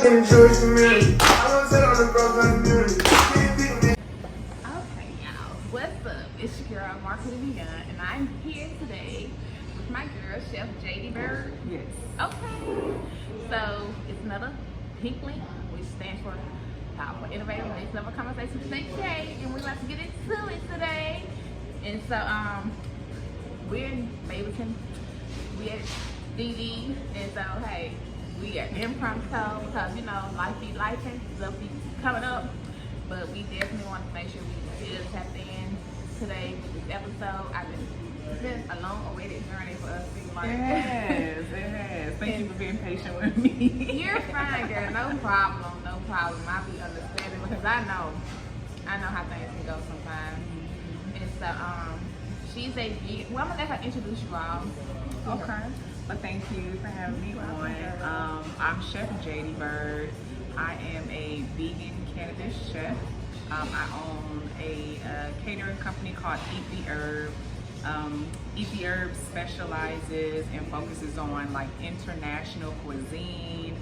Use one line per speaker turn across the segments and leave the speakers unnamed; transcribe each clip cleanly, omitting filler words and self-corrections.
what's up? It's your girl, Marketing Vegan, and I'm here today with my girl, Chef Jadie Byrd.
Yes.
Okay. So it's another pink link, which stands for Powerful Innovative Next Level Conversation with Jay, and we're about to get into it today. And so we're in Mableton, we at DD, and so hey, we are impromptu because you know life be life and stuff be coming up, but we definitely want to make sure we still tap in today with this episode. It's been a long awaited journey for us. Like,
it has. Thank you for being patient with me.
You're fine, girl. No problem. I'll be understanding because I know how things can go sometimes. And so she's a vegan. Well, I'm gonna let her introduce you all.
Okay. Well, thank you for having me on. I'm Chef Jadie Byrd. I am a vegan cannabis chef. I own a catering company called EP91. EP91 specializes and focuses on like international cuisine.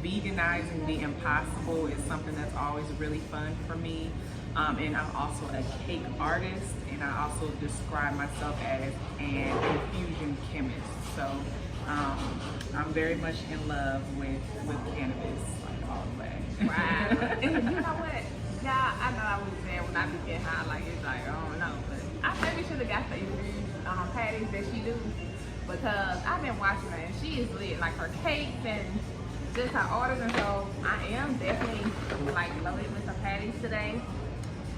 Veganizing the impossible is something that's always really fun for me. And I'm also a cake artist, and I also describe myself as an infusion chemist. So I'm very much in love with cannabis, like all the way.
Wow. And you know what? Yeah, I know I was saying when I be getting high, like it's like, I don't know, but I maybe should have got the infuse patties that she do, because I've been watching her and she is lit, like her cakes and just her orders, and so I am definitely like loaded with some patties today.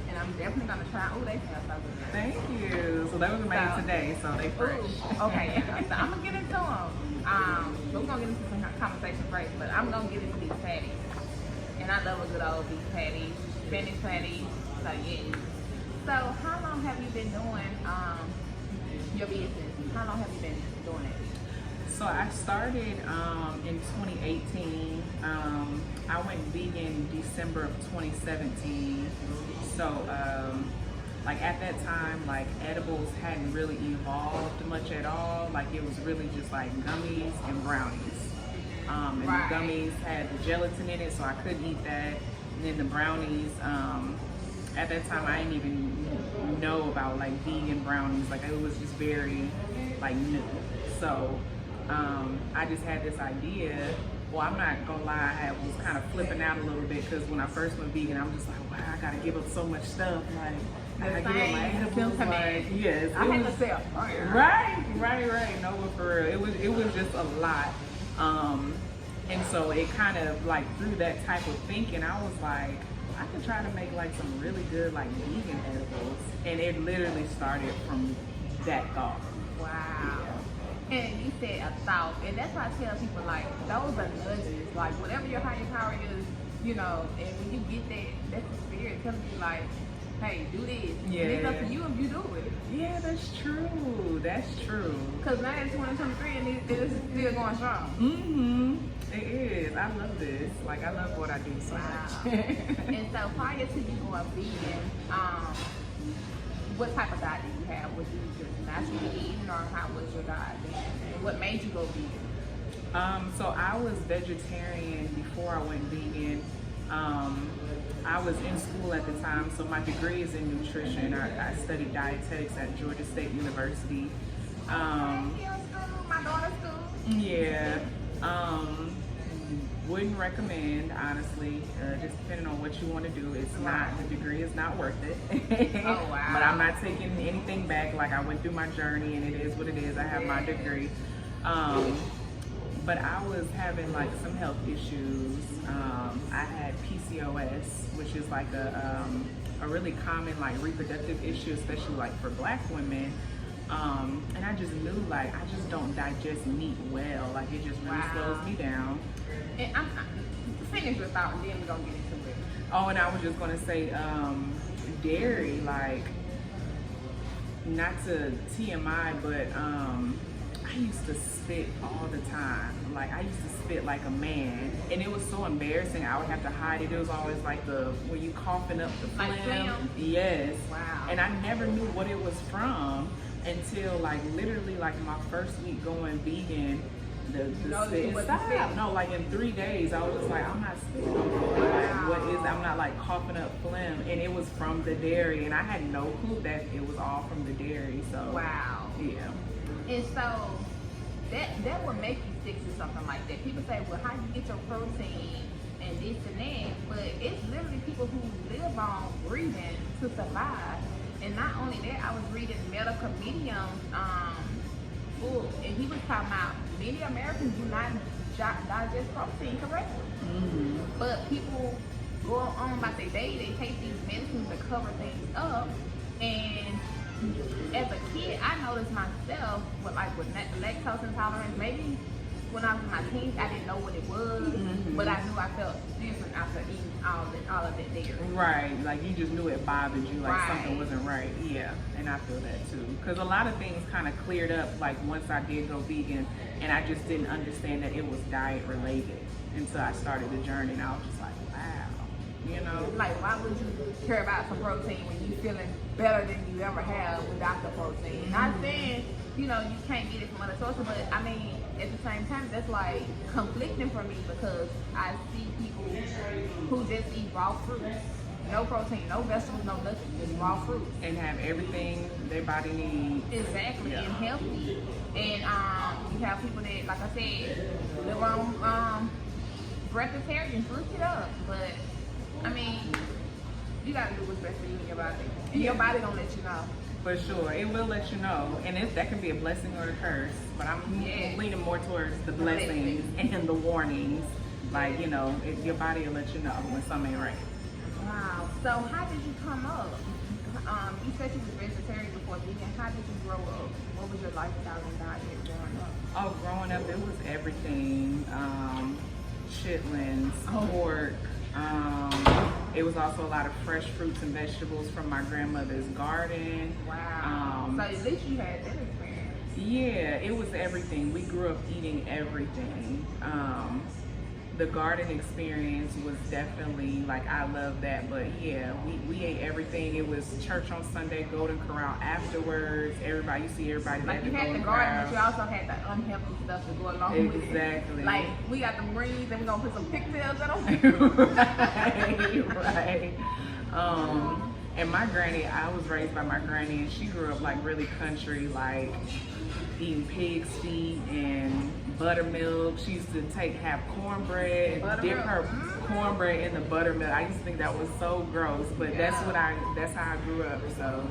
And I'm definitely gonna try. Oh, they smell so good.
Thank you. So they were made today, so they fresh.
Okay, yeah. So I'm gonna get into them. We're gonna get into some conversation first, but I'm gonna get into these patties. And I love a good old beef patty, spinach patty. So yeah. So how long have you been doing your business? How long have you been doing it?
So I started in 2018. I went vegan December of 2017. So like at that time, like edibles hadn't really evolved much at all. Like it was really just like gummies and brownies. And
Right.
the gummies had the gelatin in it, so I couldn't eat that. And then the brownies, at that time I didn't even know about like vegan brownies. Like it was just very like new. So I just had this idea. Well, I'm not gonna lie, I was kind of flipping out a little bit because when I first went vegan, I'm just like, wow, I gotta give up so much stuff. Like, I gotta give up my edibles. Like, yes,
I had to say a
right. No, but for real, it was just a lot. And so it kind of like through that type of thinking, I was like, I could try to make like some really good like vegan edibles, and it literally started from that thought.
Wow.
Yeah.
And you said a thought, and that's why I tell people, like, those are nudges. Like, whatever your higher power is, you know, and when you get that, that's the spirit telling you, like, hey, do this.
Yeah.
And it's up to you if you do it.
Yeah, that's true.
Because now it's 2023 and it's still going strong.
Mm-hmm. It is. I love this. Like, I love what I do so much.
And so prior to you going vegan, what type of diet did you have? Was you just naturally eating, or how was your diet? And what made you go vegan?
So I was vegetarian before I went vegan. I was in school at the time, so my degree is in nutrition. I studied dietetics at Georgia State University.
My daughter's school.
Yeah. Wouldn't recommend, honestly. Just depending on what you want to do. It's not, the degree is not worth it.
Oh, wow.
But I'm not taking anything back. Like, I went through my journey and it is what it is. I have my degree. But I was having like some health issues. I had PCOS, which is like a really common like reproductive issue, especially like for Black women. And I just knew like I just don't digest meat well. Like it just really slows me down.
And I'm finish your thought, and then we're gonna get into it.
Oh, and I was just gonna say, dairy, like, not to TMI, but I used to spit all the time. Like, I used to spit like a man, and it was so embarrassing. I would have to hide it. It was always like when you coughing up the phlegm.
Like phlegm?
Yes.
Wow.
And I never knew what it was from until like literally like my first week going vegan. Stop. No, like in 3 days, I was just like, I'm not spitting no more. Like, what is? I'm not like coughing up phlegm, and it was from the dairy, and I had no clue that it was all from the dairy. So
wow.
Yeah.
And so that would make you stick to something like that. People say, well, how do you get your protein and this and that? But it's literally people who live on breathing to survive. And not only that, I was reading Medical Medium's book, and he was talking about many Americans do not digest protein correctly.
Mm-hmm.
But people go on about their day, they take these medicines to cover things up. And as a kid, I noticed myself with lactose intolerance. Maybe when I was in my teens, I didn't know what it was, but I knew I felt different after eating all of that dairy.
Right, like you just knew it bothered you, like something wasn't right. Yeah, and I feel that too. Because a lot of things kind of cleared up, like once I did go vegan, and I just didn't understand that it was diet related. And so I started the journey, and I was just like, wow, you know?
Like, why would you care about some protein when you're feeling better than you ever have without the protein? Not saying, you know, you can't get it from other sources, but I mean, at the same time, that's like conflicting for me because I see people who just eat raw fruits, no protein, no vegetables, no nothing, just raw fruits,
and have everything their body needs.
Exactly, and healthy. And you have people that, like I said, live on breatharian, fruit it up. But I mean, you gotta do what's best for you and your body, and your body gonna let you know.
For sure, it will let you know, and that can be a blessing or a curse. But I'm leaning more towards the blessings and the warnings. Like, you know, your body will let you know when something ain't right.
Wow. So how did you come up? You said you was vegetarian before vegan. How did you grow up? What was your lifestyle and diet growing up?
Oh, growing up, it was everything. Chitlins, pork. It was also a lot of fresh fruits and vegetables from my grandmother's garden.
Wow. So at least you had that experience.
Yeah, it was everything. We grew up eating everything. The garden experience was definitely, like, I love that. But yeah, we ate everything. It was church on Sunday, Golden Corral afterwards. Everybody, you see everybody
like
at
you
the
had
Golden
the garden,
Corral.
but you also had the unhealthy stuff to go along with it.
Exactly.
Like, we got the greens and we're gonna put some pigtails in them.
Right. And my granny, I was raised by my granny, and she grew up like really country, like eating pig's feet and buttermilk. She used to have cornbread and dip her cornbread in the buttermilk. I used to think that was so gross, but that's how I grew up. So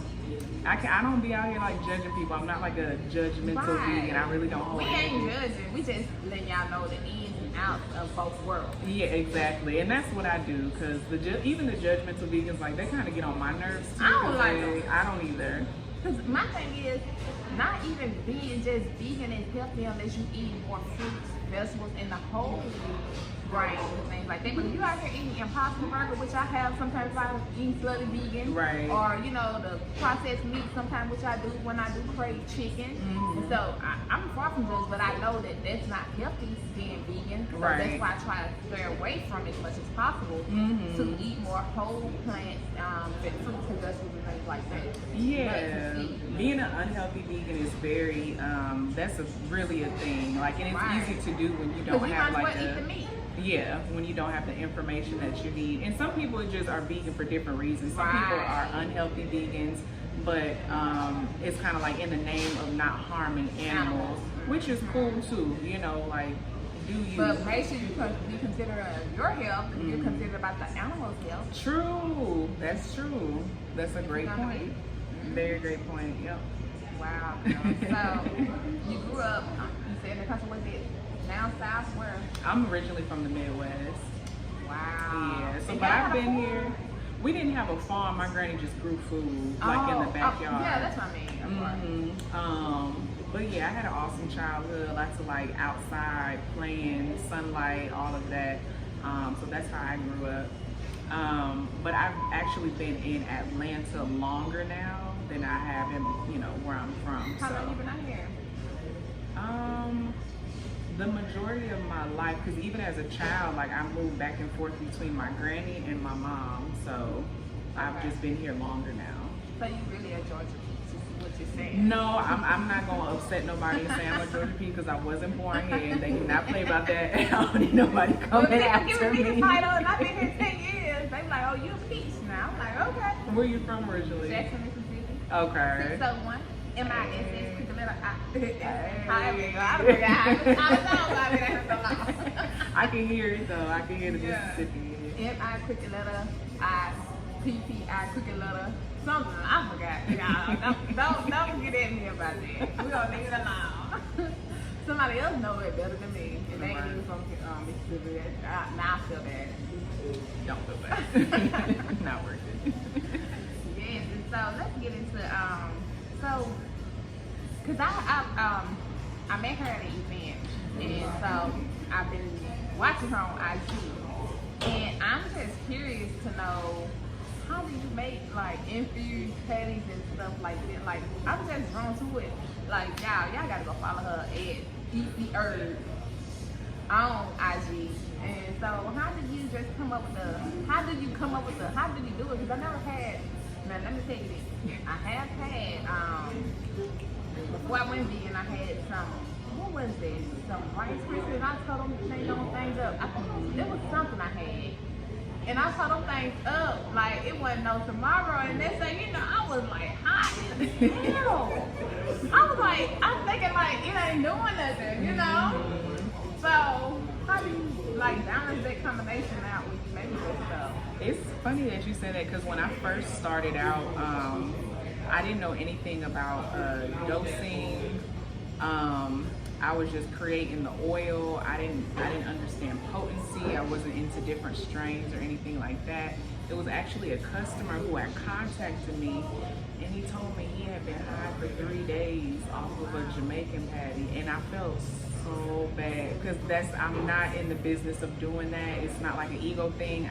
I don't be out here like judging people. I'm not like a judgmental vegan. I really don't hold.
We ain't judging. We just letting y'all know the ins and outs of both worlds.
Yeah, exactly. And that's what I do, because even the judgmental vegans, like, they kind of get on my nerves too.
I don't like them.
I don't either.
Because my thing is, not even being just vegan is healthy unless you eat more fruits, vegetables, and the whole grains and things like that. But if you out here eating Impossible Burger, which I have sometimes, if I eat slutty vegan,
right?
Or you know, the processed meat sometimes, which I do when I do crave chicken. So I'm far from judged, but I know that that's not healthy being vegan. So that's why I try to stay away from it as much as possible to eat more whole plants, fruits and vegetables and things like that.
Yeah, being an unhealthy vegan is very that's really a thing. Like, and it's easy to do when you don't have like
eat the meat.
Yeah, when you don't have the information that you need. And some people just are vegan for different reasons. Some people are unhealthy vegans, but it's kind of like in the name of not harming animals, which is cool too. You know, like, do you?
But make sure you be considerate of your health and you're considerate about the animal's health.
True, that's true. That's a great point. Very great point. Yep.
Wow. So you grew up. You said in the country, was it down south? Where?
I'm originally from the Midwest.
Wow.
Yeah. So, but I've been here. We didn't have a farm. My granny just grew food like in the backyard.
Yeah, that's what I mean.
But yeah, I had an awesome childhood. Lots of like outside playing, sunlight, all of that. So that's how I grew up. But I've actually been in Atlanta longer now than I have in, where I'm from.
How long you been out here?
The majority of my life, because even as a child, like, I moved back and forth between my granny and my mom, so I've just been here longer now.
So you really a Georgia, what you're saying.
No, I'm not gonna upset nobody and say I'm a Georgia Peach because I wasn't born here and they do not play about that. I don't need nobody coming after me.
The title and I've been here 10 years. They be like, oh, you a peach now. I'm like, okay.
Where you from originally?
Jackson, Mississippi.
Okay.
601. M-I-S-S, quick little however you go. I don't know.
I can hear it though. I can hear the Mississippi.
M-I quick letter I-P-P-I quick letter something. I forgot. Y'all, don't get at me about that. We gonna leave it alone. Somebody else know it better than me. And they ain't even from Mississippi. Now I feel bad.
Don't feel bad. Not worth it.
Yes, and so let's get into cause I met her at an event, and so I've been watching her on IG, and I'm just curious to know, how do you make like infused patties and stuff like that? Like, I'm just drawn to it. Like, y'all gotta go follow her at EP91 on IG. And so how did you come up with how did you do it? Because I never had, now let me tell you this, I have had, before I went vegan, I had what was it? Some Rice Krispies, and I told them to change those things up. I think it was something I had. And I told them things up, like it wasn't no tomorrow, and next thing you know, I was like hot as hell. I was like, I'm thinking like it ain't doing nothing, you know? So how do you like balance that combination out when you make this stuff?
It's funny that you said that because when I first started out, I didn't know anything about dosing. I was just creating the oil. I didn't understand potency. I wasn't into different strains or anything like that. It was actually a customer who had contacted me, and he told me he had been high for 3 days off of a Jamaican patty, and I felt so bad because I'm not in the business of doing that. It's not like an ego thing.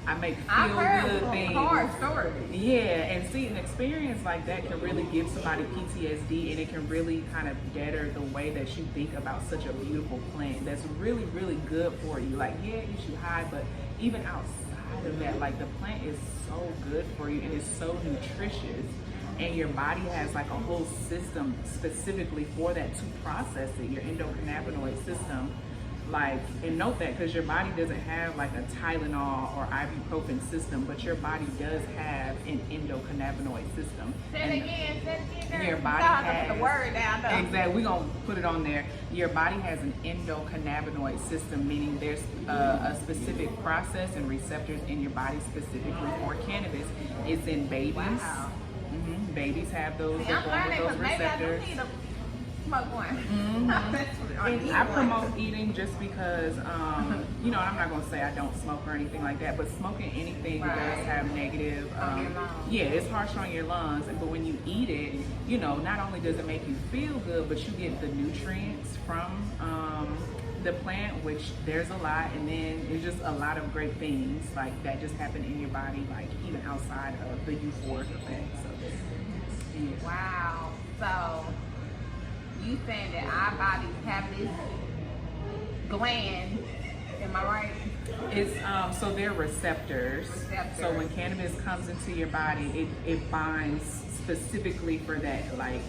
I make feel good things.
Hard story.
Yeah, and see, an experience like that can really give somebody PTSD, and it can really kind of deter the way that you think about such a beautiful plant that's really, really good for you. Like, yeah, you should hide, but even outside of that, like the plant is so good for you and it's so nutritious. And your body has like a whole system specifically for that to process it, your endocannabinoid system. Like, and note that because your body doesn't have like a Tylenol or ibuprofen system, but your body does have an endocannabinoid system.
Say it again.
Your body has
the word down though.
Exactly. We're gonna put it on there. Your body has an endocannabinoid system, meaning there's a specific process and receptors in your body specifically for cannabis. It's in babies.
Wow.
Babies have those.
See, I'm learning
those
because maybe I do
receptors.
need to smoke one.
And I promote eating just because, you know, I'm not going to say I don't smoke or anything like that, but smoking anything does have negative, yeah, it's harsh on your lungs. But when you eat it, you know, not only does it make you feel good, but you get the nutrients from the plant, which there's a lot, and then there's just a lot of great things like that just happen in your body, like even outside of the euphoric effect. So, yeah.
Wow. So you saying that our bodies have this gland, am I right?
It's so they're receptors. So when cannabis comes into your body, it binds specifically for that. Like,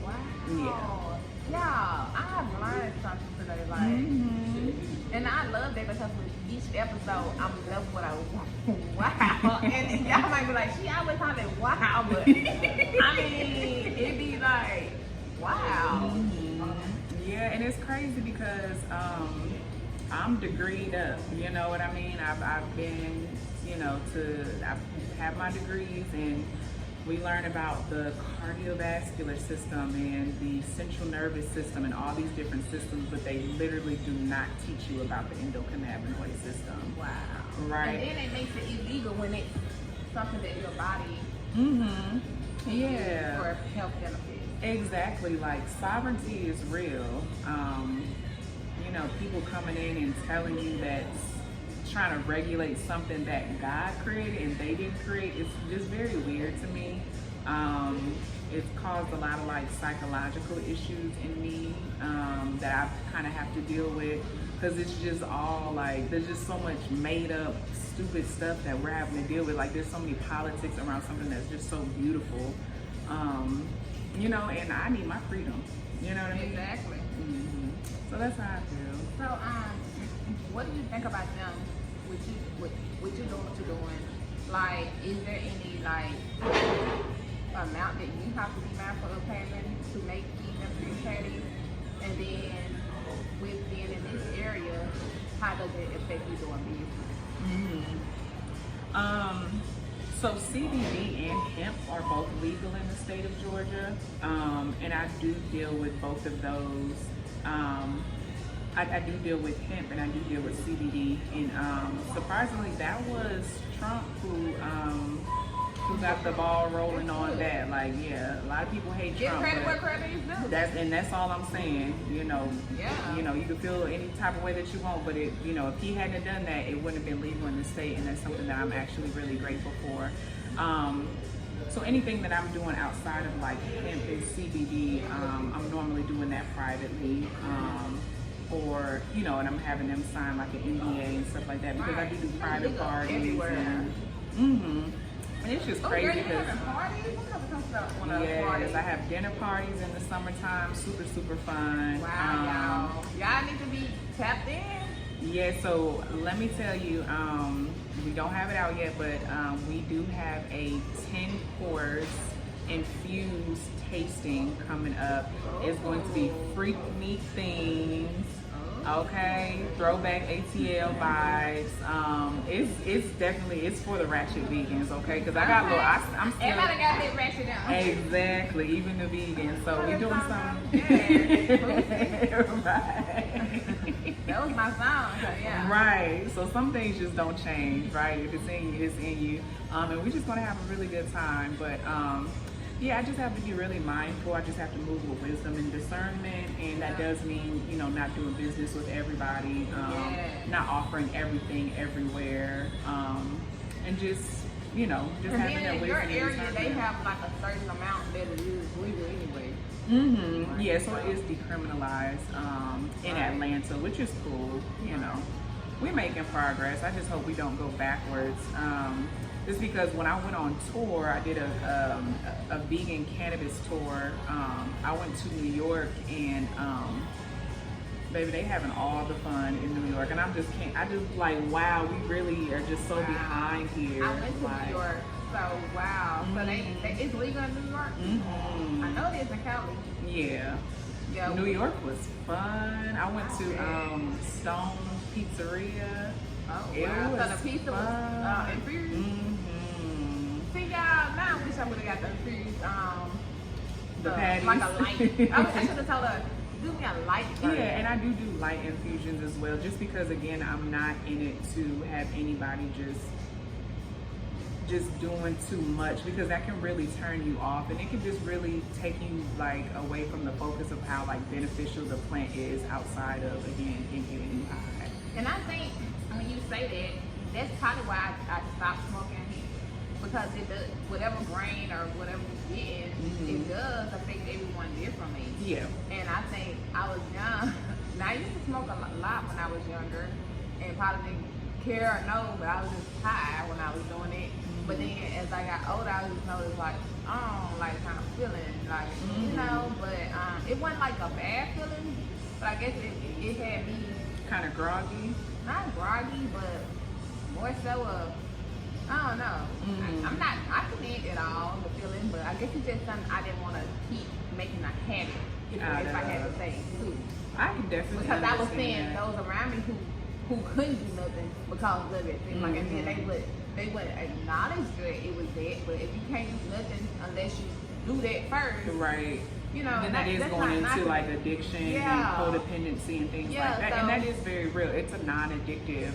wow.
Yeah.
Y'all, I have learned something today, like, and I love that because with each episode, I'm left with a wow. And y'all might be like, she always calling wow, but I mean, it be like, wow.
Yeah, and it's crazy because I'm degreed up, you know what I mean? I've been, you know, I've had my degrees, and we learn about the cardiovascular system and the central nervous system and all these different systems, but they literally do not teach you about the endocannabinoid system.
Wow.
Right.
And then it makes it illegal when it's something that your body
Yeah.
for health benefits.
Exactly. Like, sovereignty is real. You know, people coming in and telling you that trying to regulate something that God created and they didn't create, it's just very weird to me. It's caused a lot of like psychological issues in me that I kind of have to deal with, because it's just all like, there's just so much made up stupid stuff that we're having to deal with. Like, there's so many politics around something that's just so beautiful. you know, and I need my freedom. You know what I mean?
Exactly.
So that's how I feel.
So, what do you think about them? What you doing? What you doing? Like, is there any like amount that you have to be mindful of paying to make vegan patties? And then, with being in this area, how does it affect you doing business?
So CBD and hemp are both legal in the state of Georgia, and I do deal with both of those. I do deal with hemp and I do deal with CBD, and surprisingly, that was Trump who got the ball rolling on that. Like, yeah, a lot of people hate Trump.
Get credit where credit is due.
That's all I'm saying. You know, you know, you can feel any type of way that you want, but it, you know, if he hadn't done that, it wouldn't have been legal in the state, and that's something that I'm actually really grateful for. So anything that I'm doing outside of like hemp and CBD, I'm normally doing that privately, or, you know, and I'm having them sign like an NDA and stuff like that, because I do private parties. And it's just crazy because yes, I have dinner parties in the summertime, super fun.
Wow, y'all need to be tapped in.
Yeah, so let me tell you, we don't have it out yet, but we do have a 10-course infuse tasting coming up. It's going to be freak me things. Okay, throwback ATL vibes. It's definitely, it's for the ratchet vegans, okay? Because I got a little, I'm still.
Everybody got that ratchet down.
Exactly, even the vegans. So we're doing something. Right.
That was my song, so yeah.
Right. So some things just don't change, right? If it's in you, it's in you. And we're just gonna have a really good time. But yeah, I just have to be really mindful. I just have to move with wisdom and discernment, and that does mean, you know, not doing business with everybody, not offering everything everywhere, and just, you know, just
and
having that
in
wisdom.
your
and
area,
discernment.
they have like a certain amount that is legal anyway.
Right. Yeah, so it is decriminalized in Atlanta, which is cool. You know, we're making progress. I just hope we don't go backwards. Just because when I went on tour, I did a vegan cannabis tour. I went to New York, and baby, they having all the fun in New York, and I just like, wow, we really are just so behind here.
I went to New York, so wow. So it's legal in New York. I know it is in Cali.
Yeah. New York was fun. I went to Stone Pizzeria.
Oh,
it
wow.
was
So the pizza was infused. See, y'all, now I wish I would have got the infused,
the patties.
like a light. I should have told her, do me a light version.
Yeah, and I do light infusions as well, just because, again, I'm not in it to have anybody just doing too much, because that can really turn you off, and it can just really take you like away from the focus of how like beneficial the plant is outside of, again, it getting you high.
And I think when you say that, that's probably why I stopped smoking, because it does, whatever grain or whatever you get, it does affect everyone differently.
Yeah. And
I think I was young. Now I used to smoke a lot when I was younger, and probably didn't care or know, but I was just high when I was doing it. But then as I got older, I just noticed like, like kind of feeling like, you know, but it wasn't like a bad feeling, but I guess it had me
kind of groggy.
Not groggy, but more so of, I don't know. I'm not knocking it at all, the feeling, but I guess it's just something I didn't want to keep making a habit, if I had to say too.
I can definitely
because I was seeing
that.
those around me who couldn't do nothing because of it. Like, and then they would acknowledge that it was that, but if you can't do nothing unless you do that first,
right?
You know,
then that is going into like addiction and codependency and things like that, and that is very real. It's a non-addictive,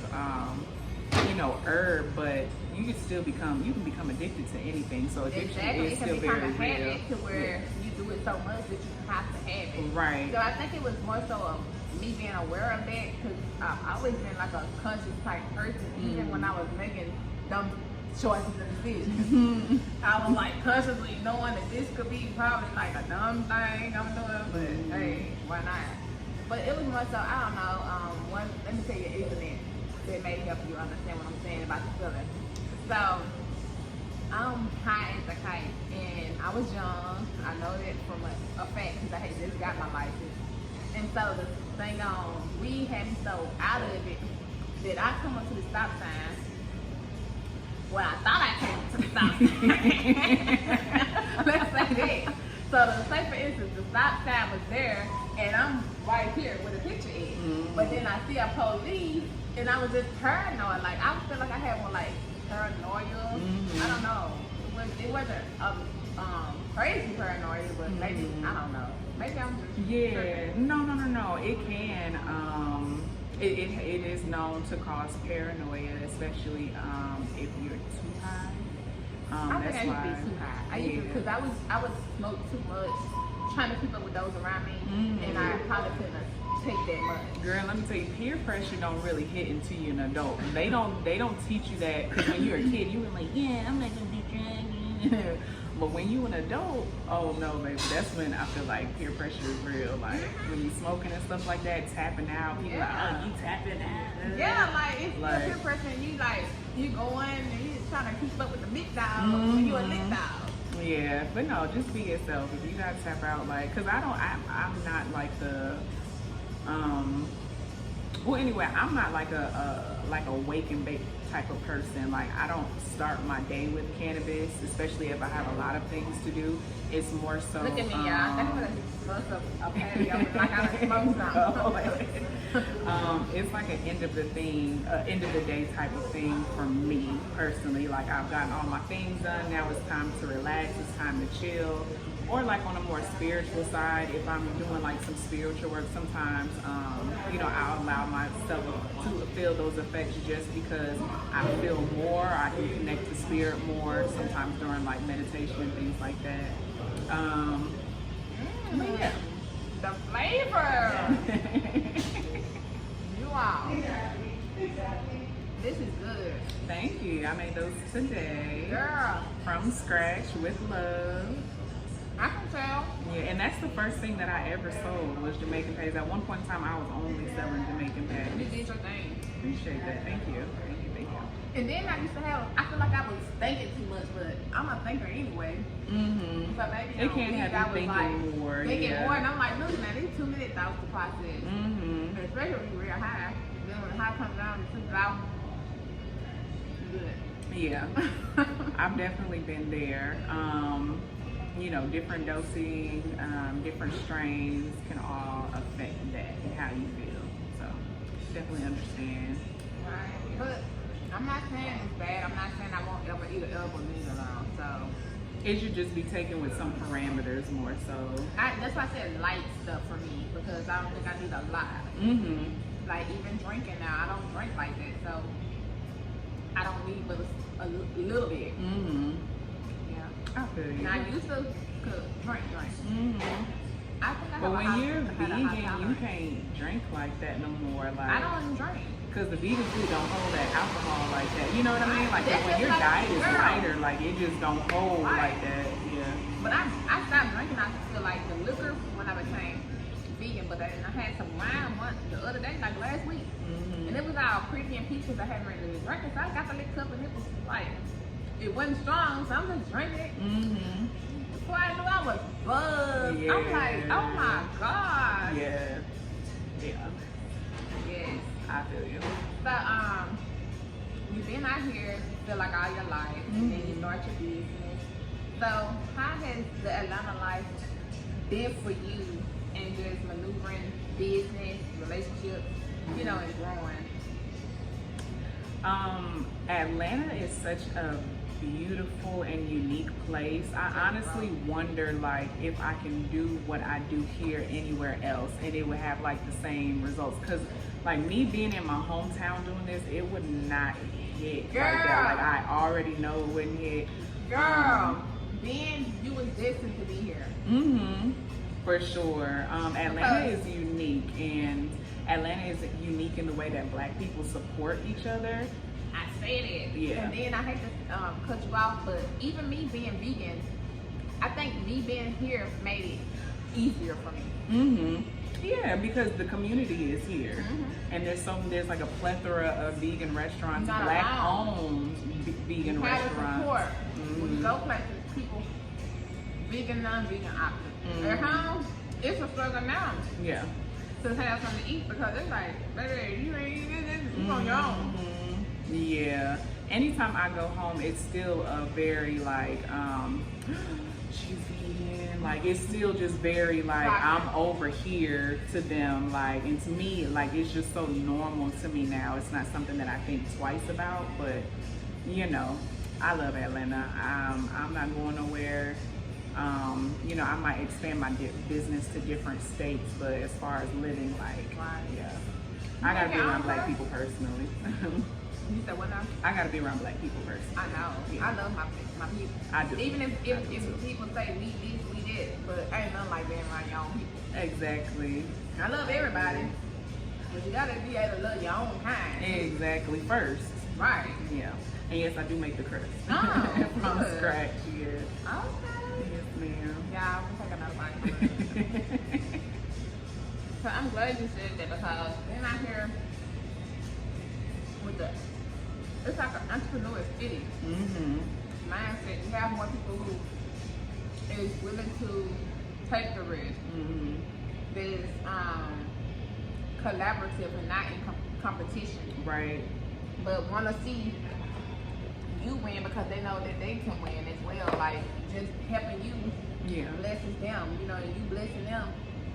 you know, herb, but you can become addicted to anything. So addiction is still very real. It can become a habit
to where you do it so much that you have to have it.
Right.
So I think it was more so of me being aware of that, because I've always been like a conscious type person, even when I was making dumb choices and decisions. I was like consciously knowing that this could be probably like a dumb thing I'm doing, but hey, why not? But it was more so, I don't know, let me tell you an incident that may help you understand what I'm saying about the feeling. So, I'm high as a kite, and I was young. I know that from a fact because I had just got my license. And so the thing we had me so out of it that I come up to the stop sign. Well, I thought I came to the stop sign. Let's say that. So to say for instance, the stop sign was there, and I'm right here where the picture is. But then I see a police, and I was just paranoid. Like I feel like I had one like paranoia. I don't know. It wasn't crazy paranoia, but maybe I don't know. Maybe I'm just tripping.
No. It can. It is known to cause paranoia, especially if you're too high.
I
That's
think I
why.
used to be too high. I used to because I would smoke too much, trying to keep up with those around me, and I probably couldn't take that much.
Girl, let me tell you, peer pressure don't really hit until you're an adult. They don't teach you that because when you're a kid, you were like, yeah, I'm not gonna be drunk. But when you an adult, oh no, baby, that's when I feel like peer pressure is real. Like when you smoking and stuff like that, tapping out, people like, oh, you tapping out.
Yeah, like it's like, peer pressure, and you going and you trying to keep up with the big dog when you a lit dog.
Yeah, but no, just be yourself. If you gotta tap out, like, cause I'm not like the, well, anyway, I'm not like a wake and bake type of person. Like I don't start my day with cannabis, especially if I have a lot of things to do. It's more so.
Look at me, y'all. I'm gonna bust up a patio like I done smoked something.
It's like an end of the day type of thing for me personally. Like I've gotten all my things done. Now it's time to relax. It's time to chill. Or like on a more spiritual side, if I'm doing like some spiritual work, sometimes, I'll allow myself to feel those effects just because I feel more, I can connect to spirit more, sometimes during like meditation and things like that. Yeah.
The flavor! You all. This is good.
Thank you. I made those today.
Girl.
From scratch with love.
I can tell.
Yeah, and that's the first thing that I ever sold was Jamaican patties. At one point in time, I was only selling Jamaican
You
patties.
did your thing.
Appreciate that. Thank you.
And then I used to I feel like I was thinking too much, but I'm a thinker anyway. So maybe
it can have you thinking more.
Thinking more, and I'm like, look, man, these 2 minutes thoughts to process. Especially when you're real high. Then when the high comes down, it's about good.
Yeah, I've definitely been there. Different dosing, different strains can all affect that and how you feel. So definitely understand.
Right. But I'm not saying it's bad. I'm not saying I won't ever eat an edible leave alone. So
it should just be taken with some parameters more so.
That's why I said light stuff for me because I don't think I need a lot. Like even drinking now, I don't drink like that, so I don't need but a little bit. Yeah.
I feel you.
And I used to drink. I think I
but when you're
had a
vegan,
high
you can't drink like that no more. Like
I don't even drink.
Because the vegan food don't hold that alcohol like that. You know what I mean? Like
That's
when your
just like
diet is
girl.
lighter, like it just don't hold like that. Yeah.
But I stopped drinking. I just feel like the liquor when I became vegan. But I had some wine the other day, like last week, and it was all pretty and peaches. I hadn't really been drinking, so I got the liquor up, and it was like it wasn't strong, so I'm just drinking it. Before I knew, I was buzzed.
Yeah.
I'm like, oh my god.
Yeah. Yeah.
Yes.
I feel you.
So you've been out here feel like all your life, and then you start your business. So how has the Atlanta life been for you in just maneuvering business, relationships, and growing?
Atlanta is such a beautiful and unique place. I honestly wonder like if I can do what I do here anywhere else and it would have like the same results. Cause like me being in my hometown doing this, it would not hit like that. Like I already know it wouldn't hit.
Girl, then you was destined to be here.
For sure. Atlanta is unique, and Atlanta is unique in the way that Black people support each other.
I said it.
Yeah.
And then I hate to cut you off, but even me being vegan, I think me being here made it easier for me.
Yeah, because the community is here, and there's like a plethora of vegan restaurants, black-owned vegan restaurants.
Support. When you go places, people, vegan, non-vegan options. At home, it's a struggle now.
Yeah.
To have something to eat because it's like, baby, you ain't eating this, you on your own.
Yeah. Anytime I go home, it's still a very like, she's vegan. Like it's still just very like I'm over here to them. Like, and to me, like it's just so normal to me now. It's not something that I think twice about. But you know, I love Atlanta. I'm not going nowhere. You know, I might expand my business to different states, but as far as living, like, yeah, I gotta be around black people personally.
You said what now?
I gotta be around black people personally.
I know. Yeah. I love my people.
I do.
Even if people say we this, we that, but ain't nothing like being around your own people.
Exactly.
I love everybody, but you gotta be able to love your own kind.
Exactly. First.
Right.
Yeah. And yes, I do make the crust.
Oh,
from
good.
scratch. Yeah.
Okay.
Yes, ma'am.
Yeah, we'll take another bite. So I'm glad you said that because then I hear with it's like an entrepreneur city mindset. You have more people who is willing to take the risk. There's collaborative and not in competition.
Right.
But want to see you win because they know that they can win as well. Like just helping you blesses them. You know, and you blessing them.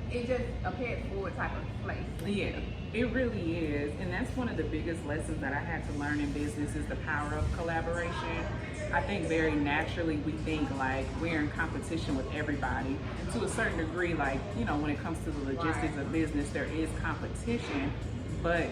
It's just a pay it forward type of place.
Yeah, it really is. And that's one of the biggest lessons that I had to learn in business is the power of collaboration. I think very naturally we think like we're in competition with everybody. And to a certain degree, like, you know, when it comes to the logistics of business, there is competition, but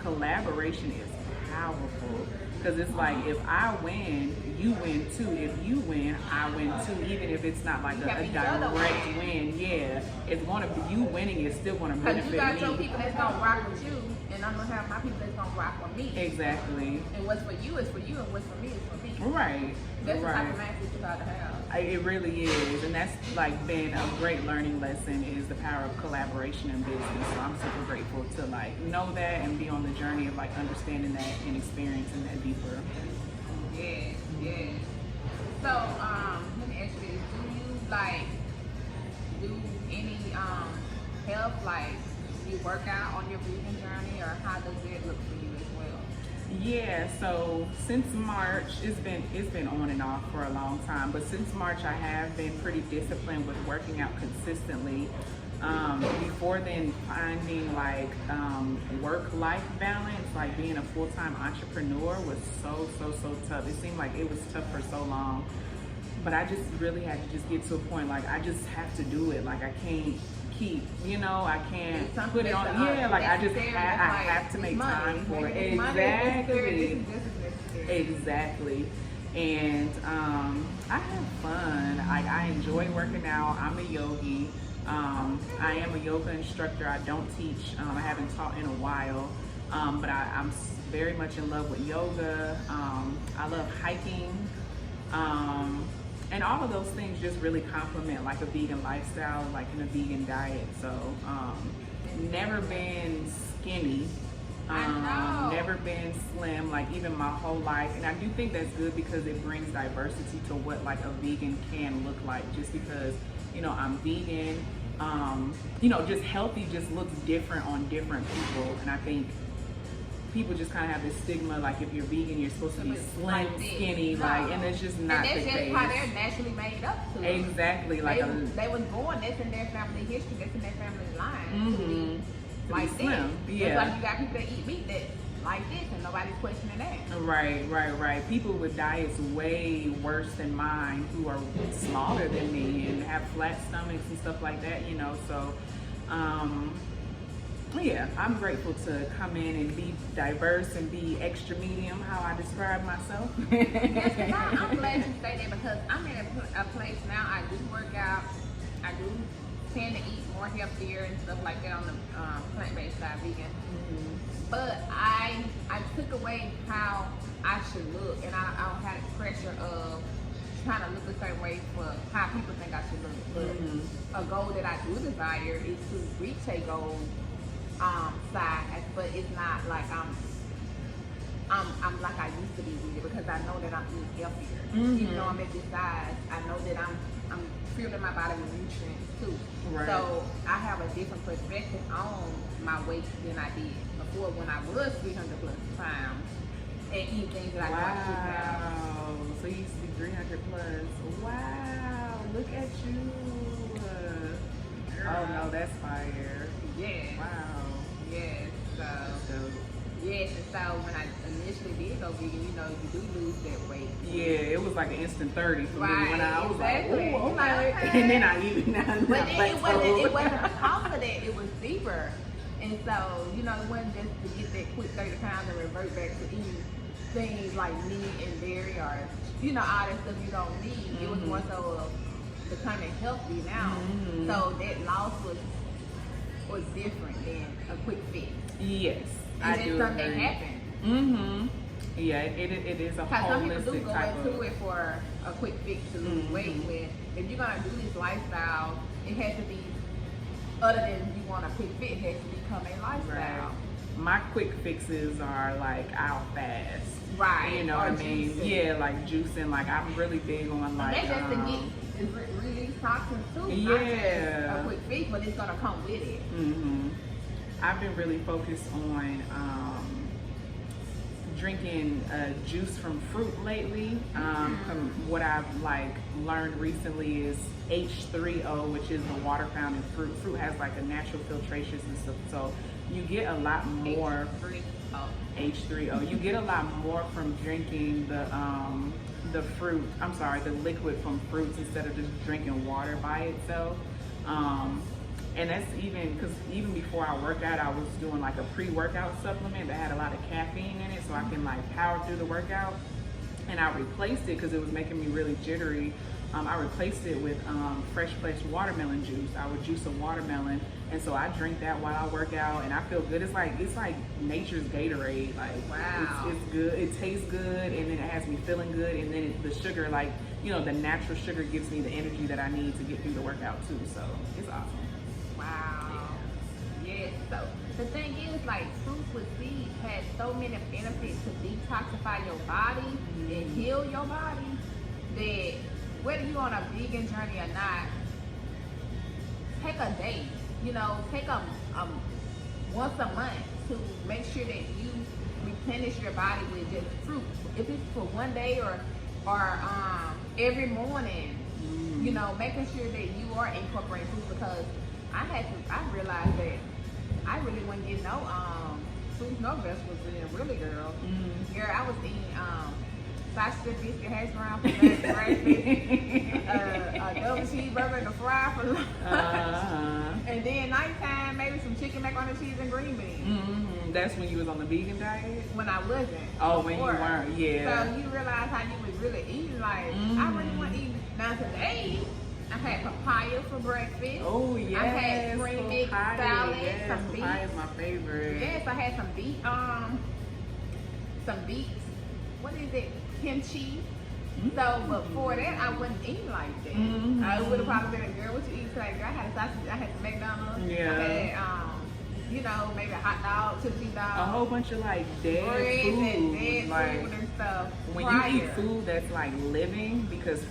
collaboration is powerful. Because it's like, if I win, you win too. If you win, I win too. Even if it's not like a direct win, yeah. It's going to be, you winning is still going to benefit me.
Because you got your people that's going to rock with you, and I'm going to have my people that's going to rock with me.
Exactly.
And what's for you is for you, and what's for me is for me.
Right.
That's the type of mindset you got to have.
It really is, and that's like been a great learning lesson is the power of collaboration in business. So I'm super grateful to like know that and be on the journey of like understanding that and experiencing that deeper.
Yeah, yeah. So let me ask you this: do you like do any health, like you work out on your vegan journey, or how does it look for you as well?
Yeah, so since March, it's been on and off for a long time, but since March I have been pretty disciplined with working out consistently. Before then, finding like work-life balance, like being a full-time entrepreneur was so tough. It seemed like it was tough for so long, but I just really had to just get to a point like I just have to do it. Like I can't keep, you know, I can't put it on. Yeah, like I have to make time for it. Exactly. And I have fun. Like I enjoy working out. I'm a yogi. I am a yoga instructor. I don't teach. I haven't taught in a while. But I'm very much in love with yoga. I love hiking. And all of those things just really complement like a vegan lifestyle, like in a vegan diet. So, never been skinny, never been slim, like even my whole life. And I do think that's good because it brings diversity to what like a vegan can look like, just because, you know, I'm vegan, you know, just healthy just looks different on different people. And I think people just kind of have this stigma, like if you're vegan, you're supposed to be slim, skinny, like, and it's just not the case.
And that's just how they're naturally made up to.
Exactly. Like
they was born, that's in their family history, that's in their family line. To be like
slim.
That.
Yeah.
It's like you got people that eat meat that like this, and nobody's questioning that.
Right. People with diets way worse than mine, who are smaller than me and have flat stomachs and stuff like that, you know. So, yeah, I'm grateful to come in and be diverse and be extra medium, how I describe myself.
Yes, I'm glad you say that because I'm in a place now. I do work out. I do tend to eat more healthier and stuff like that on the plant-based side, vegan. But I took away how I should look, and I don't have the pressure of trying to look a certain way for how people think I should look. But a goal that I do desire is to reach a goal size, but it's not like I'm like I used to be with it, because I know that I'm eating healthier. Even though I'm at this size, I know that I'm fueling my body with nutrients too.
Right.
So I have a different perspective on my weight than I did before, when I was 300 plus pounds and eating things that I want to have.
Wow. So you used to be 300 plus. Wow. Look at you. Oh no, that's fire.
Yes.
Wow.
Yes. So.
So.
Yes, and so when I initially did go vegan, you know, you do lose that weight.
Yeah, it was like an instant 30 for me when I was
exactly.
like, ooh, okay. And then I even now.
But then it wasn't because of that, it was deeper. And so, you know, it wasn't just to get that quick 30 pounds and revert back to eating things like meat and dairy, or, you know, all that stuff you don't need. It was more so of becoming healthy now. So that loss was different than a quick fix.
Yes.
And
I
then
do
something
agree.
happened.
Yeah, it is a
Because some people do
holistic
go
type
into
of.
it for a quick fix to lose weight. When if you're gonna do this lifestyle, it has to be, other than you want a quick fix, it has to become a lifestyle.
Right. My quick fixes are like I'll fast.
Right.
You know
or
what I mean?
juicing.
Yeah, like juicing. Like I'm really big on like.
And that's just to get release toxins too.
Yeah.
Not just a quick fix, but it's gonna come with it.
I've been really focused on drinking juice from fruit lately. From what I've like learned recently is H3O, which is the water found in fruit. Fruit has like a natural filtration system, so you get a lot more. H3O. You get a lot more from drinking the fruit. I'm sorry, the liquid from fruits instead of just drinking water by itself. And that's even because even before I work out, I was doing like a pre-workout supplement that had a lot of caffeine in it, so I can like power through the workout. And I replaced it because it was making me really jittery. I replaced it with fresh pressed watermelon juice. I would juice a watermelon, and so I drink that while I work out, and I feel good. It's like nature's Gatorade. Like
wow,
it's good. It tastes good, and then it has me feeling good. And then the sugar, like you know, the natural sugar gives me the energy that I need to get through the workout too. So it's awesome.
Wow. Yes. So the thing is, like, fruits with seeds has so many benefits to detoxify your body and heal your body, that whether you're on a vegan journey or not, take a day. You know, take a once a month to make sure that you replenish your body with just fruit. If it's for one day or every morning, you know, making sure that you are incorporating fruit, because I realized that I really wasn't getting no fruits, no vegetables in, really, girl. Girl, I was eating sausage, biscuit, hash brown for breakfast, a double cheeseburger and a fry for lunch, and then nighttime maybe some chicken, macaroni, cheese, and green beans.
That's when you was on the vegan diet?
When I wasn't.
Oh,
before.
when you weren't, yeah.
So you realize how you was really eating. Like I really want to eat. Now today, I had papaya for breakfast.
Oh yes,
I had green mix salad,
yes,
some beets.
papaya is my favorite.
Yes, I had some beets. What is it? Kimchi. So before that, I wasn't eating like that. I would have probably been a girl. What you eat today? Girl, I had a sausage. I had some McDonald's.
Yeah.
I had you know, maybe a hot dog, chili dog.
A whole bunch of like dead
bread
food.
and dead
like,
food and stuff.
When you eat food that's like living, because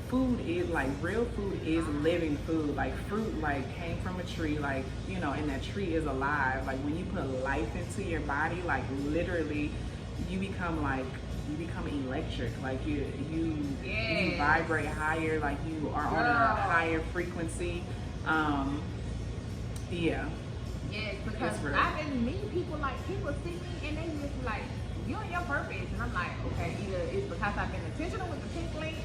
food is like real food is living food. Like fruit like came from a tree, like you know, and that tree is alive. Like when you put life into your body, like literally, you become electric. Like you vibrate higher. Like you are on a higher frequency. Yeah.
Yes, because I've been meeting people, like people see me and they just like, you're on your purpose, and I'm like, okay, either it's because I've been intentional with the pink link,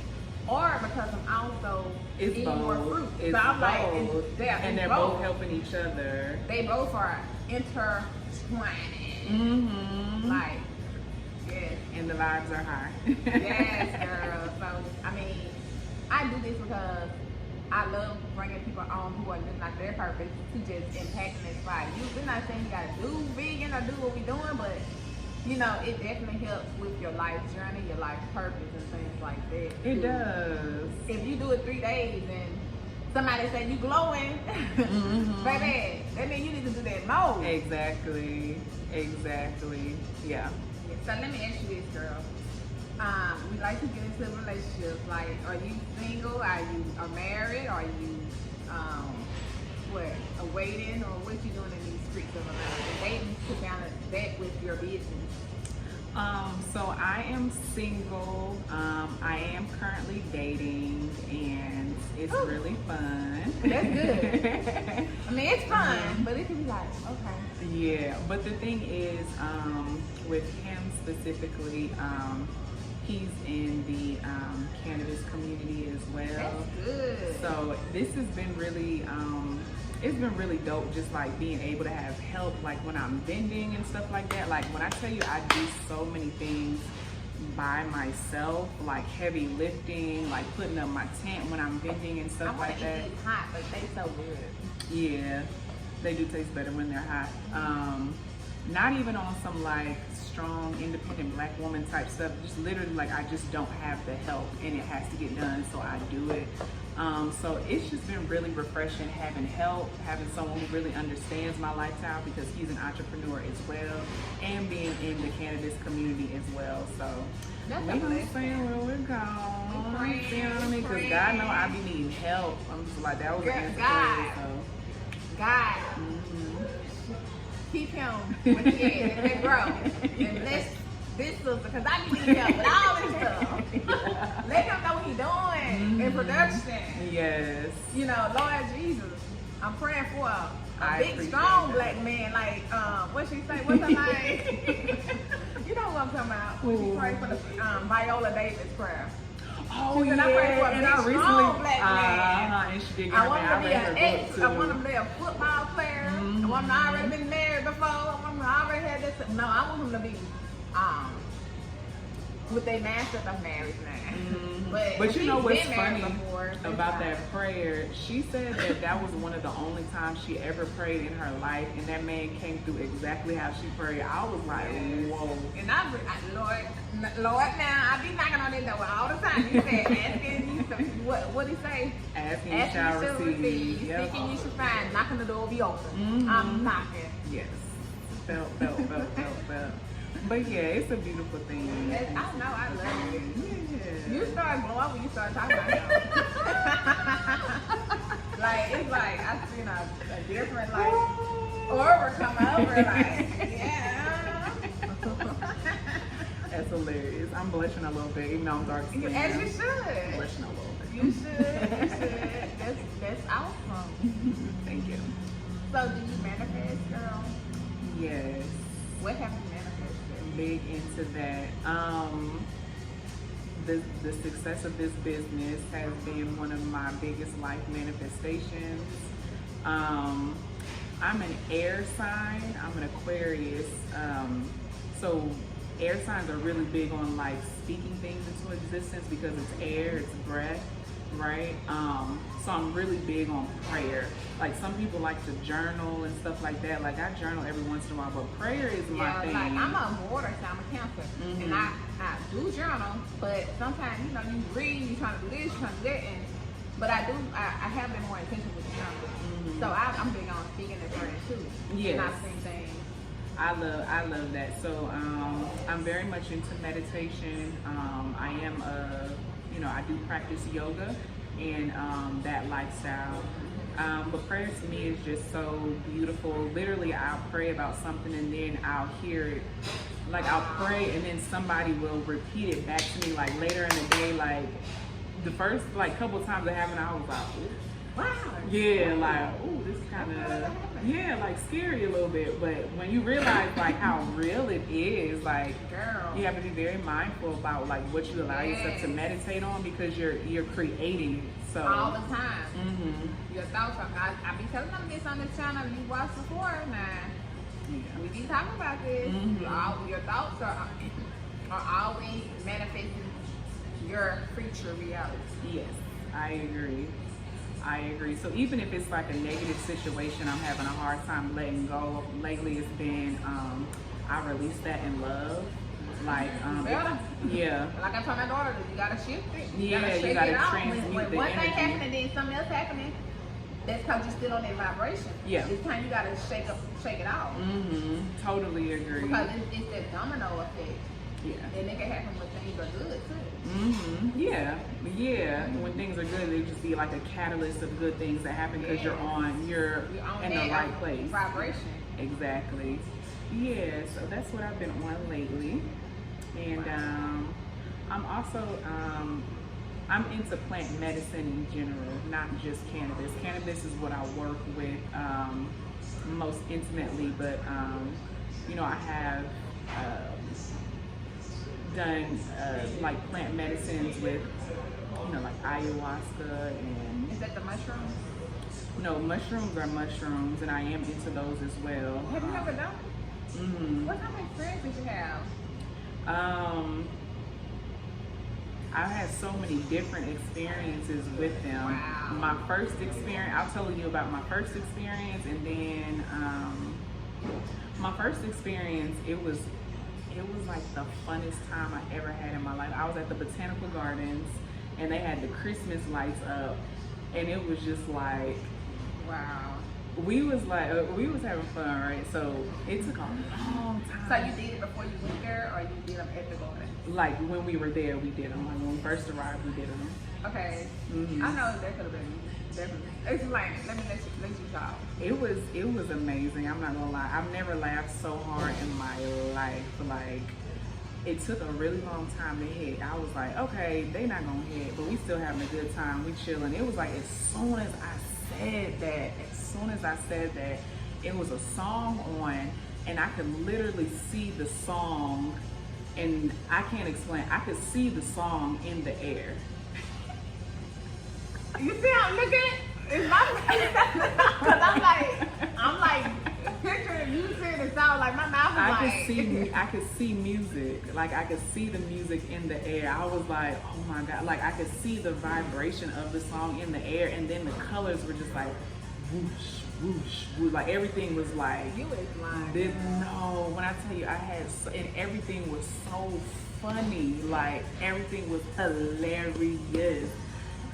or because I'm also eating more fruit.
It's
so I'm
both.
like,
they're both helping each other.
They both are intertwining. Like, yes.
And the vibes are high.
Yes, girl. So I mean, I do this because I love bringing people on who are living out their purpose to just impact and inspire you. We're not saying you gotta do vegan or do what we're doing, but you know, it definitely helps with your life journey, your life purpose, and things like that.
It does.
If you do it 3 days and somebody say you glowing, baby, that means you need to do that more.
Exactly. Yeah.
So let me ask you this, girl. We like to get into relationships. Like, are you single? Are you married? Are you awaiting, or what you doing in these streets of America? Dating, put down that with your business.
So I am single. I am currently dating, and it's really fun.
That's good. I mean, it's fun, but it can be like, okay.
Yeah, but the thing is, with him specifically, he's in the cannabis community as well.
That's good.
So this has been really, it's been really dope, just like being able to have help, like when I'm vending and stuff like that. Like when I tell you I do so many things by myself, like heavy lifting, like putting up my tent when I'm vending and stuff like that.
It's hot, but they so good.
Yeah, they do taste better when they're hot. Not even on some like strong, independent black woman type stuff. Just literally like I just don't have the help and it has to get done, so I do it. So it's just been really refreshing having help, having someone who really understands my lifestyle, because he's an entrepreneur as well, and being in the cannabis community as well. So we're gonna see where we're going. You know what I mean? Because God know I be needing help. I'm just like, that was against
God. Keep him with the egg and grow. And bless this sister, because I need help with all this stuff. Let him know what he's doing in production.
Yes.
You know, Lord Jesus, I'm praying for a big, strong black man. Like, what she say? What's her name? You know who I'm talking about. When she prayed for the Viola Davis prayer.
Oh,
yeah,
I prayed for a big, strong black man. And she did
I want to be an ex. I want to be a football player. I want to already been married before. I want to already had this. No, I want him to be with their master of marriage now.
But you know what's funny about that prayer? She said that was one of the only times she ever prayed in her life, and that man came through exactly how she prayed. I was like, whoa.
And Lord, now I be knocking on this door all the time. You said asking you some, what he say?
Asking you shall receive.
Yep. Seeking you should find. Knocking the door will be open. I'm knocking.
Yes. Felt. But yeah, it's a beautiful thing.
I know, I love it.
Yeah.
You start glowing when you start talking about him. Like, it's like I seen a different like aura come over, like, yeah.
That's hilarious. I'm blushing a little bit, even though I'm dark skinned.
As you should.
I'm blushing a little bit.
You should. That's awesome.
Thank you.
So do you manifest, girl?
Yes.
What have you manifested?
Big into that. The success of this business has been one of my biggest life manifestations. I'm an air sign. I'm an Aquarius. So air signs are really big on like speaking things into existence because it's air, it's breath, right? So I'm really big on prayer. Like some people like to journal and stuff like that. Like I journal every once in a while, but prayer is my thing.
Like I'm a water sign, I'm a Cancer, and I do journal, but sometimes you know you read, you trying to do this, you trying to do that, but I have been more intentional with journaling. So I'm big on speaking and praying too.
Yes.
Not same thing.
I love that. So I'm very much into meditation. I am I do practice yoga and that lifestyle. But prayer to me is just so beautiful. Literally, I'll pray about something and then I'll hear it. Like I'll pray and then somebody will repeat it back to me like later in the day. Like the first like couple of times it happened, I was like, ooh.
Wow.
Yeah, like, ooh, this kind of, like scary a little bit. But when you realize like how real it is, like,
girl,
you have to be very mindful about like what you allow yourself to meditate on, because you're creating it. So
all the time. Your thoughts are. I be telling them this on the channel. You watched before now. Yeah. We be talking about this. Your thoughts are always manifesting your future reality.
Yes, I agree. So even if it's like a negative situation I'm having a hard time letting go, lately it's been I release that in love. Like, yeah.
Like I told my daughter, you gotta shift it.
You gotta transmute
when
the
one thing
energy.
happening, then something else happening. That's because you're still on that vibration.
Yeah.
It's time you gotta shake it off.
Totally agree.
Because it's that domino effect.
Yeah.
And it can happen when things are good too.
Yeah. When things are good, they just be like a catalyst of good things that happen because you're in the right place.
Vibration.
Exactly. Yeah. So that's what I've been on lately, and I'm also I'm into plant medicine in general, not just cannabis. Cannabis is what I work with most intimately, but you know, I have done like plant medicines with, you know, like ayahuasca and.
Is that the mushrooms?
No, mushrooms are mushrooms, and I am into those as well.
Have you ever done? What kind of experience did you have?
I've had so many different experiences with them.
Wow.
My first experience, I'll tell you about my first experience, and then my first experience, it was like the funnest time I ever had in my life. I was at the Botanical Gardens, and they had the Christmas lights up, and it was just like,
wow.
we was having fun, right? So it took a long time.
So you did it before you went there, or you did them at the garden?
Like when we were there, we did them. Like when we first arrived, we did them.
Okay. I know that could have been definitely. Explain. Let me let you talk.
It was amazing. I'm not gonna lie. I've never laughed so hard in my life. Like, it took a really long time to hit. I was like, okay, they not gonna hit, but we still having a good time. We chilling. It was like as soon as I said that, it was a song on, and I could literally see the song, and I can't explain. I could see the song in the air.
You see how I'm looking? It's my because I'm like picturing you saying the sound, like my mouth is
I could see music. Like I could see the music in the air. I was like, oh my God. Like I could see the vibration of the song in the air, and then the colors were just like whoosh, whoosh, whoosh. Like everything was like,
you was lying.
No, when I tell you, and everything was so funny. Like everything was hilarious.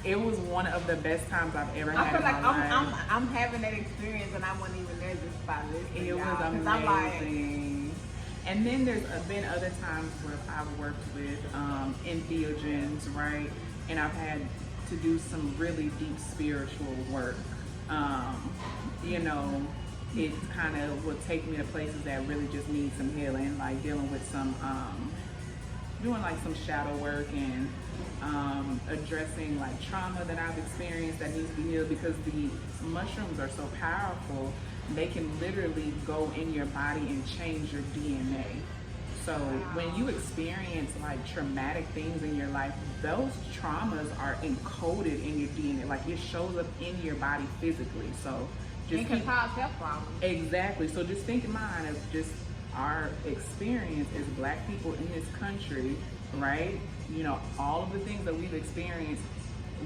It was one of the best times I've ever had.
I feel like
in my life.
I'm having that experience, and I wasn't even there just by listening.
It was amazing. And then there's been other times where I've worked with infusions, right? And I've had to do some really deep spiritual work. You know, it kind of will take me to places that really just need some healing, like dealing with some, doing like some shadow work and addressing like trauma that I've experienced that needs to be healed, because the mushrooms are so powerful. They can literally go in your body and change your DNA. So when you experience like traumatic things in your life, those traumas are encoded in your DNA. Like it shows up in your body physically. So just
it can cause health problems.
Exactly. So just think in mind of just our experience as Black people in this country, right? You know, all of the things that we've experienced,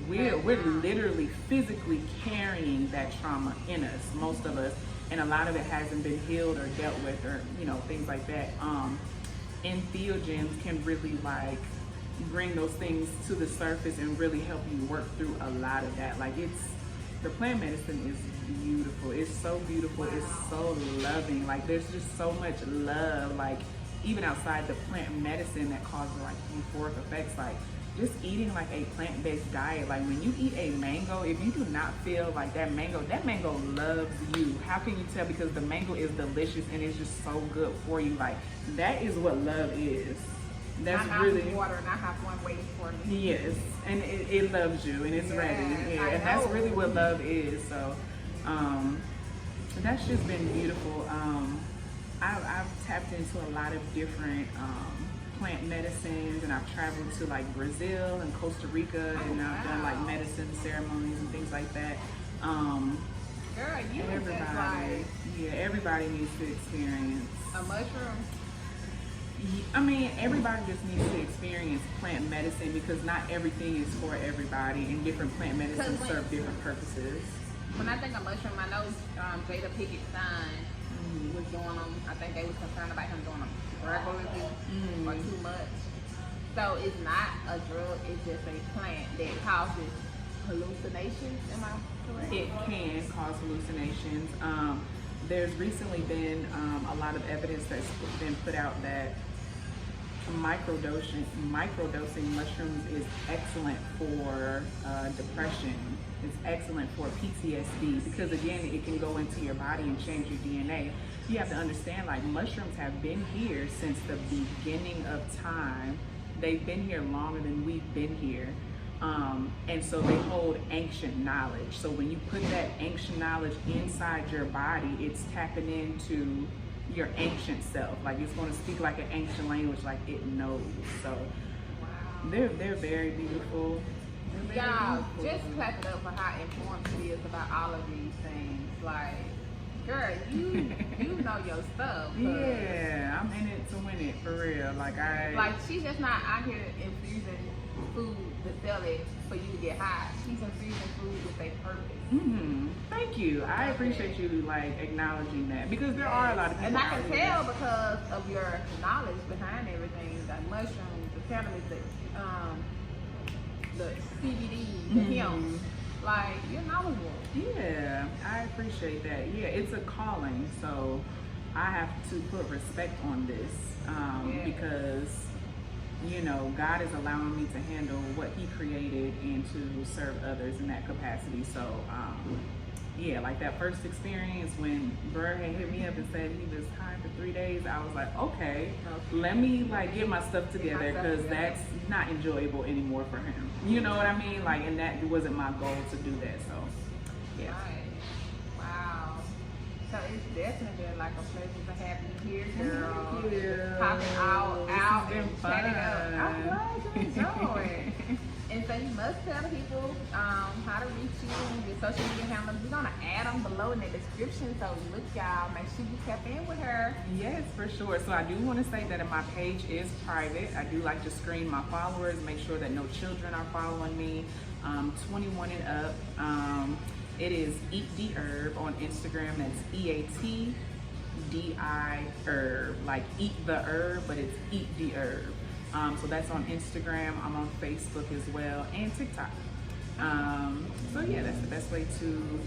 we're literally physically carrying that trauma in us, most of us, and a lot of it hasn't been healed or dealt with, or you know, things like that. Entheogens can really like bring those things to the surface and really help you work through a lot of that. Like the plant medicine is beautiful. It's so beautiful. It's so loving. Like there's just so much love. Like even outside the plant medicine that causes like euphoric effects, like just eating like a plant-based diet. Like when you eat a mango, if you do not feel like that mango loves you. How can you tell? Because the mango is delicious and it's just so good for you. Like that is what love is. That's really
water, and I have one waiting for me.
Yes, and it loves you and it's ready. Yeah, and that's really what love is. So that's just been beautiful. I've tapped into a lot of different plant medicines, and I've traveled to like Brazil and Costa Rica, and I've done like medicine ceremonies and things like that.
Girl, you
everybody needs to experience
a mushroom.
I mean, everybody just needs to experience plant medicine, because not everything is for everybody, and different plant medicines serve different purposes.
when I think of mushroom, I know Jada Pickett's son was doing them. I think they was concerned about him doing them regularly or too much. So it's not a drug, it's just a plant that causes hallucinations. Am I correct?
It can cause hallucinations. There's recently been a lot of evidence that's been put out that microdosing mushrooms is excellent for depression. It's excellent for PTSD because again, it can go into your body and change your DNA. You have to understand, like, mushrooms have been here since the beginning of time. They've been here longer than we've been here. And so they hold ancient knowledge. So when you put that ancient knowledge inside your body, it's tapping into your ancient self. Like, it's going to speak like an ancient language, like it knows. So they're very beautiful.
Y'all, just clap it up for how informed she is about all of these things. Like, girl, you know your stuff.
Yeah, I'm in it to win it, for real. Like
she's just not out here infusing food to sell it for you to get high. She's infusing food with a purpose.
Thank you. I appreciate you like acknowledging that because there are a lot of people.
And I can tell because of your knowledge behind everything, the mushrooms, the cannabis, the CBD, the hemp. Like, you're knowledgeable.
Yeah, I appreciate that. Yeah, it's a calling, so I have to put respect on this because, you know, God is allowing me to handle what He created and to serve others in that capacity. So, yeah, like that first experience when Byrd had hit me up and said he was high for 3 days, I was like, okay, let me like get my stuff together because that's not enjoyable anymore for him. You know what I mean? Like, and that wasn't my goal to do that. So, yeah.
Right. Wow. So it's definitely been like a pleasure to have you here, girl.
Thank you.
Popping all out and
fun.
chatting up. I'm glad you enjoyed. And so you must tell people how to reach you and your social media handles. We're gonna add them below in the description. So look, y'all, make sure you tap in with her.
Yes, for sure. So I do want to say that my page is private. I do like to screen my followers, make sure that no children are following me. 21 and up. It is Eat the Herb on Instagram. That's EATDI Herb, like eat the herb, but it's Eat the Herb. So that's on Instagram. I'm on Facebook as well and TikTok. So yeah, that's the best way to,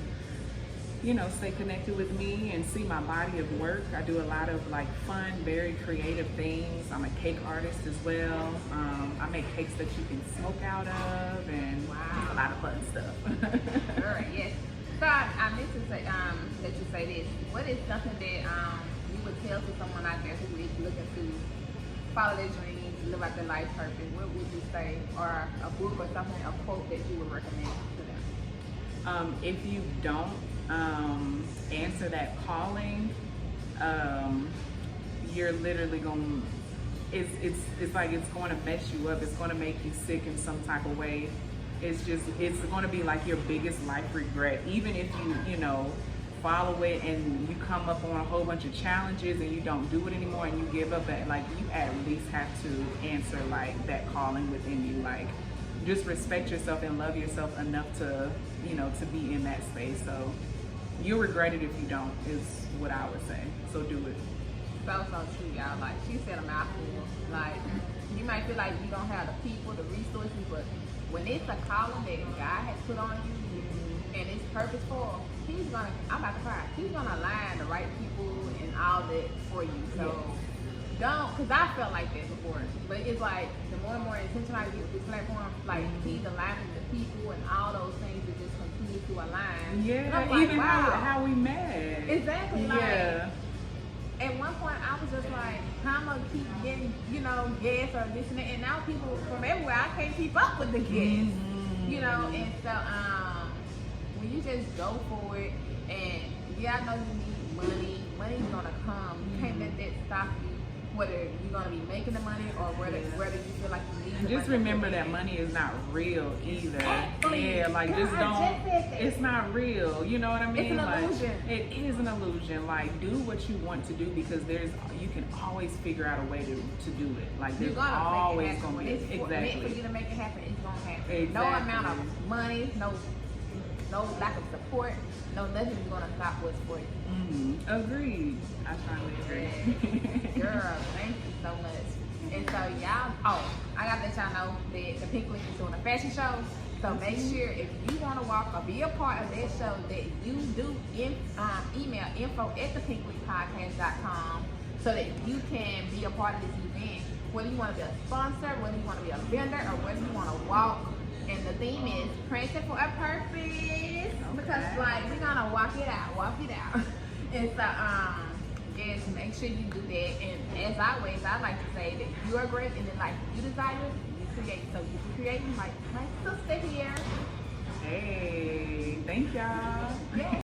you know, stay connected with me and see my body of work. I do a lot of like fun, very creative things. I'm a cake artist as well. I make cakes that you can smoke out of and a lot of fun stuff.
Sure, yes. So I meant to say that you say this. What is something that you would tell to someone out there who is looking to follow their dreams, live out their life purpose? What would you say, or a book or something, a quote that you would recommend to them?
If you don't answer that calling, you're literally going. It's like it's going to mess you up. It's going to make you sick in some type of way. It's going to be like your biggest life regret, even if you know, follow it and you come up on a whole bunch of challenges and you don't do it anymore and you give up. Like, you at least have to answer like that calling within you. Like, just respect yourself and love yourself enough to, you know, to be in that space. So you'll regret it if you don't, is what I would say. So do it.
So true, y'all. Like, she said a mouthful. Like, you might feel like you don't have the people, the resources, but when it's a calling that God has put on you and it's purposeful, I'm about to cry. He's gonna align the right people and all that for you. So don't, because I felt like that before. But it's like the more and more intentional I get with this platform, like he's aligning the people and all those things that just continue to align.
Yeah,
like,
even how we met.
Exactly. Like,
yeah.
At one point, I was just like, how am I keep getting, you know, gas or this and that? And now people from everywhere, I can't keep up with the gas, you know? And so, when you just go for it, and yeah, I know you need money. Money's gonna come. You can't let that stop you, whether you're gonna be making the money or whether you feel like you need
and
the
just
money.
remember that money is not real either.
Exactly.
Yeah, like just don't. It's not real. You know what I mean?
It's an illusion.
It is an illusion. Like, do what you want to do because you can always figure out a way to do it. Like, there's always gonna be
exactly. Meant for you to make it happen, it's gonna happen.
Exactly.
No amount of money, no no lack of support, no nothing is gonna stop what's for you.
Agreed. I strongly agree.
Girl, thank you so much. And so y'all, I gotta let y'all know that the Pink Link is doing a fashion show. So make sure if you want to walk or be a part of that show that you do email info@thepinklinkpodcast.com so that you can be a part of this event. Whether you want to be a sponsor, whether you want to be a vendor, or whether you want to walk. And the theme is printed for a purpose. Because like we're gonna walk it out. And so yes, make sure you do that. And as always, I like to say that you are great and the life you desire, you create. So you can create like my sister here.
Hey, thank y'all.
Yeah.